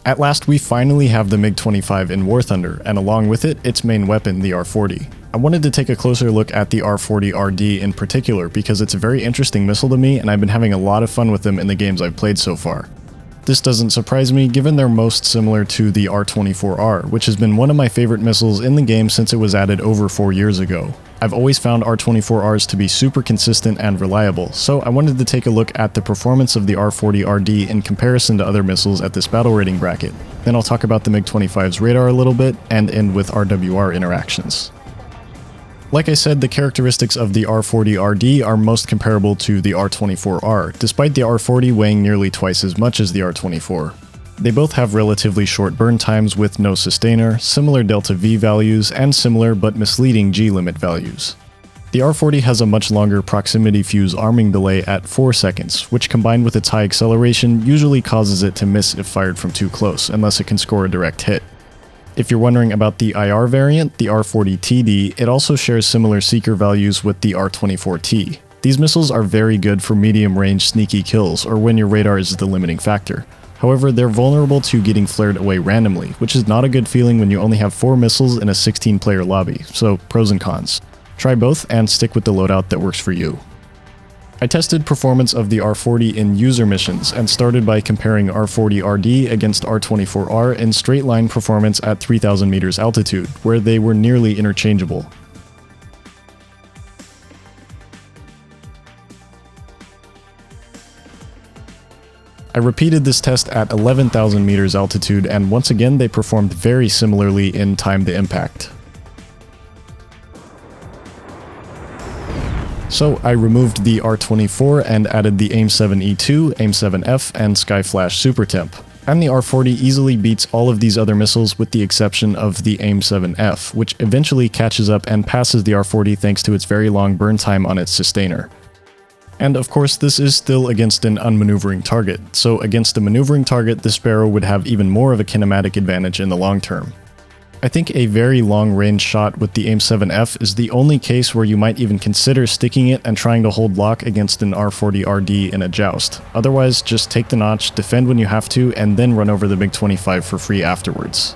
At last, we finally have the MiG-25 in War Thunder, and along with it, its main weapon, the R-40. I wanted to take a closer look at the R-40RD in particular because it's a very interesting missile to me, and I've been having a lot of fun with them in the games I've played so far. This doesn't surprise me given they're most similar to the R-24R, which has been one of my favorite missiles in the game since it was added over 4 years ago. I've always found R-24Rs to be super consistent and reliable, so I wanted to take a look at the performance of the R-40RD in comparison to other missiles at this battle rating bracket. Then I'll talk about the MiG-25's radar a little bit, and end with RWR interactions. Like I said, the characteristics of the R-40RD are most comparable to the R-24R, despite the R-40 weighing nearly twice as much as the R-24. They both have relatively short burn times with no sustainer, similar delta V values, and similar but misleading G limit values. The R-40 has a much longer proximity fuse arming delay at 4 seconds, which combined with its high acceleration usually causes it to miss if fired from too close, unless it can score a direct hit. If you're wondering about the IR variant, the R-40TD, it also shares similar seeker values with the R-24T. These missiles are very good for medium-range sneaky kills, or when your radar is the limiting factor. However, they're vulnerable to getting flared away randomly, which is not a good feeling when you only have 4 missiles in a 16-player lobby, so pros and cons. Try both and stick with the loadout that works for you. I tested performance of the R-40 in user missions and started by comparing R-40RD against R-24R in straight line performance at 3,000 meters altitude, where they were nearly interchangeable. I repeated this test at 11,000 meters altitude, and once again they performed very similarly in time to impact. So I removed the R-24 and added the AIM-7E2, AIM-7F, and Skyflash Super Temp. And the R-40 easily beats all of these other missiles with the exception of the AIM-7F, which eventually catches up and passes the R-40 thanks to its very long burn time on its sustainer. And of course, this is still against an unmaneuvering target, so against a maneuvering target, the Sparrow would have even more of a kinematic advantage in the long term. I think a very long-range shot with the AIM-7F is the only case where you might even consider sticking it and trying to hold lock against an R-40RD in a joust. Otherwise, just take the notch, defend when you have to, and then run over the MiG-25 for free afterwards.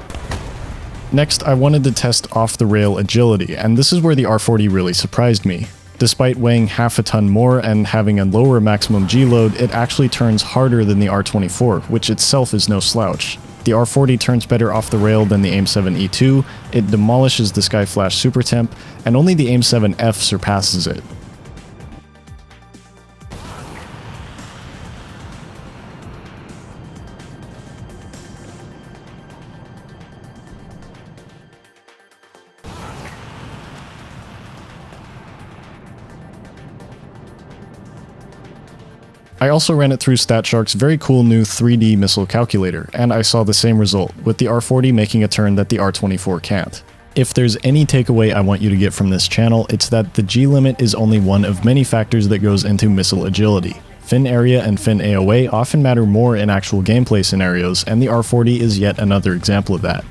Next, I wanted to test off-the-rail agility, and this is where the R-40 really surprised me. Despite weighing half a ton more and having a lower maximum G load, it actually turns harder than the R-24, which itself is no slouch. The R-40 turns better off the rail than the AIM-7E2, it demolishes the Skyflash Super Temp, and only the AIM-7F surpasses it. I also ran it through StatShark's very cool new 3D missile calculator, and I saw the same result, with the R-40 making a turn that the R-24 can't. If there's any takeaway I want you to get from this channel, it's that the G limit is only one of many factors that goes into missile agility. Fin area and fin AOA often matter more in actual gameplay scenarios, and the R-40 is yet another example of that.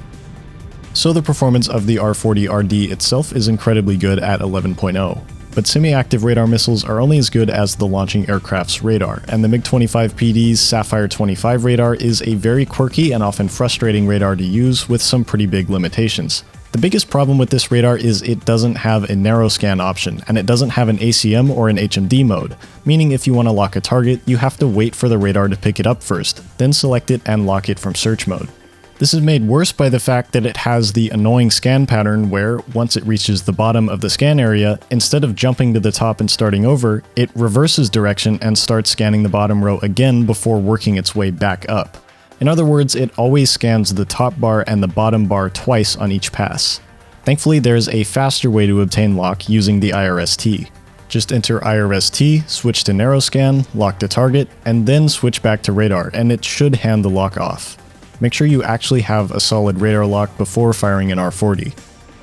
So the performance of the R-40RD itself is incredibly good at 11.0. But semi-active radar missiles are only as good as the launching aircraft's radar, and the MiG-25PD's Sapphire 25 radar is a very quirky and often frustrating radar to use with some pretty big limitations. The biggest problem with this radar is it doesn't have a narrow scan option, and it doesn't have an ACM or an HMD mode, meaning if you want to lock a target, you have to wait for the radar to pick it up first, then select it and lock it from search mode. This is made worse by the fact that it has the annoying scan pattern where, once it reaches the bottom of the scan area, instead of jumping to the top and starting over, it reverses direction and starts scanning the bottom row again before working its way back up. In other words, it always scans the top bar and the bottom bar twice on each pass. Thankfully, there's a faster way to obtain lock using the IRST. Just enter IRST, switch to narrow scan, lock the target, and then switch back to radar, and it should hand the lock off. Make sure you actually have a solid radar lock before firing an R-40.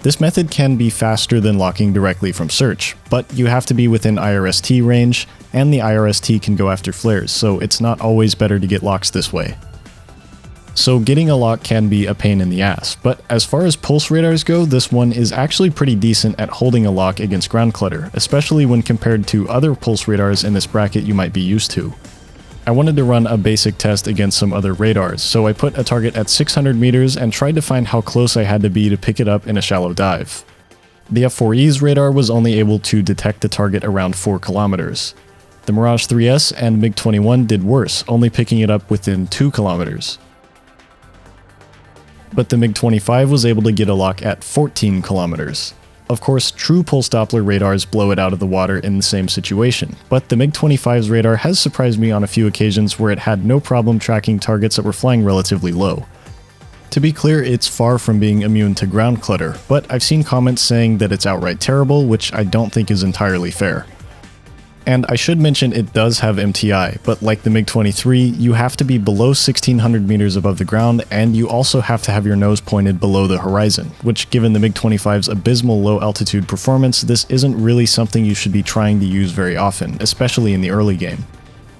This method can be faster than locking directly from search, but you have to be within IRST range, and the IRST can go after flares, so it's not always better to get locks this way. So getting a lock can be a pain in the ass, but as far as pulse radars go, this one is actually pretty decent at holding a lock against ground clutter, especially when compared to other pulse radars in this bracket you might be used to. I wanted to run a basic test against some other radars, so I put a target at 600 meters and tried to find how close I had to be to pick it up in a shallow dive. The F-4E's radar was only able to detect the target around 4 kilometers. The Mirage 3S and MiG-21 did worse, only picking it up within 2 kilometers. But the MiG-25 was able to get a lock at 14 kilometers. Of course, true pulse Doppler radars blow it out of the water in the same situation, but the MiG-25's radar has surprised me on a few occasions where it had no problem tracking targets that were flying relatively low. To be clear, it's far from being immune to ground clutter, but I've seen comments saying that it's outright terrible, which I don't think is entirely fair. And I should mention it does have MTI, but like the MiG-23, you have to be below 1600 meters above the ground, and you also have to have your nose pointed below the horizon, which given the MiG-25's abysmal low altitude performance, this isn't really something you should be trying to use very often, especially in the early game.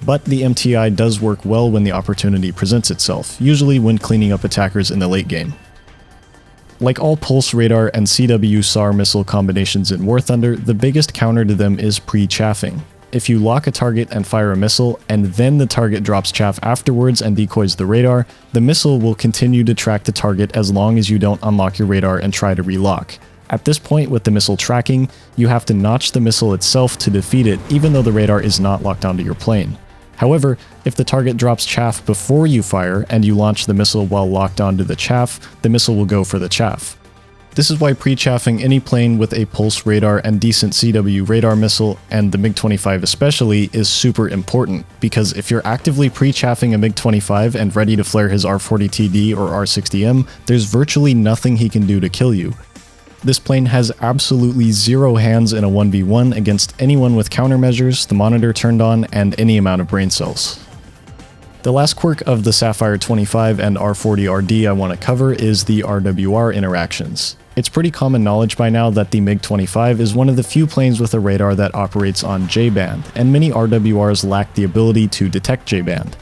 But the MTI does work well when the opportunity presents itself, usually when cleaning up attackers in the late game. Like all pulse radar and CW SAR missile combinations in War Thunder, the biggest counter to them is pre-chaffing. If you lock a target and fire a missile, and then the target drops chaff afterwards and decoys the radar, the missile will continue to track the target as long as you don't unlock your radar and try to relock. At this point with the missile tracking, you have to notch the missile itself to defeat it even though the radar is not locked onto your plane. However, if the target drops chaff before you fire and you launch the missile while locked onto the chaff, the missile will go for the chaff. This is why pre-chaffing any plane with a pulse radar and decent CW radar missile, and the MiG-25 especially, is super important, because if you're actively pre-chaffing a MiG-25 and ready to flare his R-40RD or R-60M, there's virtually nothing he can do to kill you. This plane has absolutely zero hands in a 1v1 against anyone with countermeasures, the monitor turned on, and any amount of brain cells. The last quirk of the Sapphire 25 and R-40RD I want to cover is the RWR interactions. It's pretty common knowledge by now that the MiG-25 is one of the few planes with a radar that operates on J-band, and many RWRs lack the ability to detect J-band.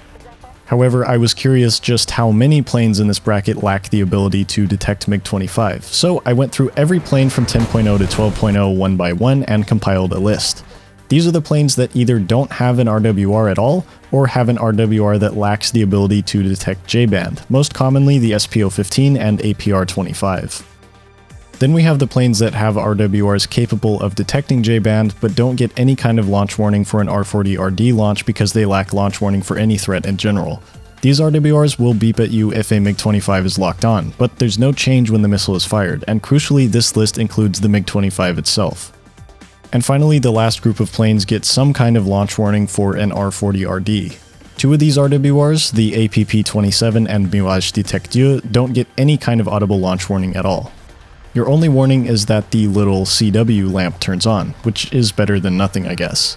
However, I was curious just how many planes in this bracket lack the ability to detect MiG-25, so I went through every plane from 10.0 to 12.0 one by one and compiled a list. These are the planes that either don't have an RWR at all, or have an RWR that lacks the ability to detect J-band, most commonly the SPO-15 and APR-25. Then we have the planes that have RWRs capable of detecting J-band, but don't get any kind of launch warning for an R-40RD launch because they lack launch warning for any threat in general. These RWRs will beep at you if a MiG-25 is locked on, but there's no change when the missile is fired, and crucially this list includes the MiG-25 itself. And finally, the last group of planes get some kind of launch warning for an R-40RD. Two of these RWRs, the APP-27 and Mirage Detecteur, don't get any kind of audible launch warning at all. Your only warning is that the little CW lamp turns on, which is better than nothing, I guess.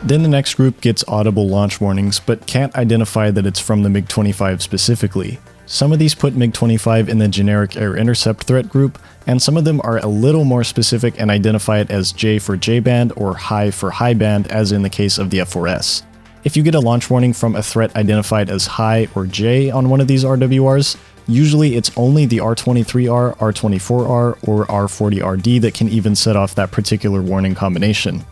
Then the next group gets audible launch warnings, but can't identify that it's from the MiG-25 specifically. Some of these put MiG-25 in the generic air intercept threat group, and some of them are a little more specific and identify it as J for J-band or high for high band, as in the case of the F-4S. If you get a launch warning from a threat identified as high or J on one of these RWRs, usually it's only the R-23R, R-24R, or R-40RD that can even set off that particular warning combination.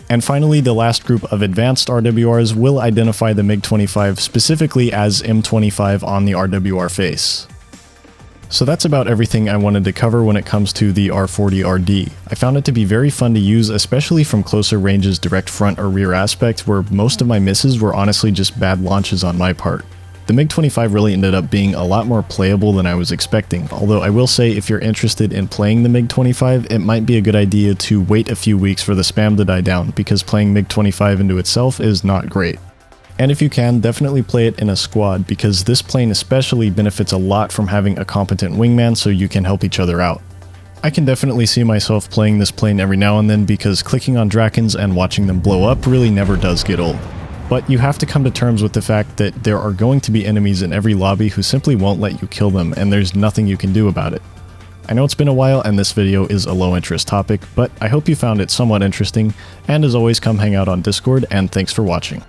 And finally, the last group of advanced RWRs will identify the MiG-25 specifically as M25 on the RWR face. So that's about everything I wanted to cover when it comes to the R-40RD. I found it to be very fun to use, especially from closer ranges, direct front or rear aspect, where most of my misses were honestly just bad launches on my part. The MiG-25 really ended up being a lot more playable than I was expecting, although I will say if you're interested in playing the MiG-25, it might be a good idea to wait a few weeks for the spam to die down, because playing MiG-25 into itself is not great. And if you can, definitely play it in a squad, because this plane especially benefits a lot from having a competent wingman so you can help each other out. I can definitely see myself playing this plane every now and then because clicking on Drakens and watching them blow up really never does get old. But you have to come to terms with the fact that there are going to be enemies in every lobby who simply won't let you kill them, and there's nothing you can do about it. I know it's been a while and this video is a low interest topic, but I hope you found it somewhat interesting, and as always come hang out on Discord, and thanks for watching.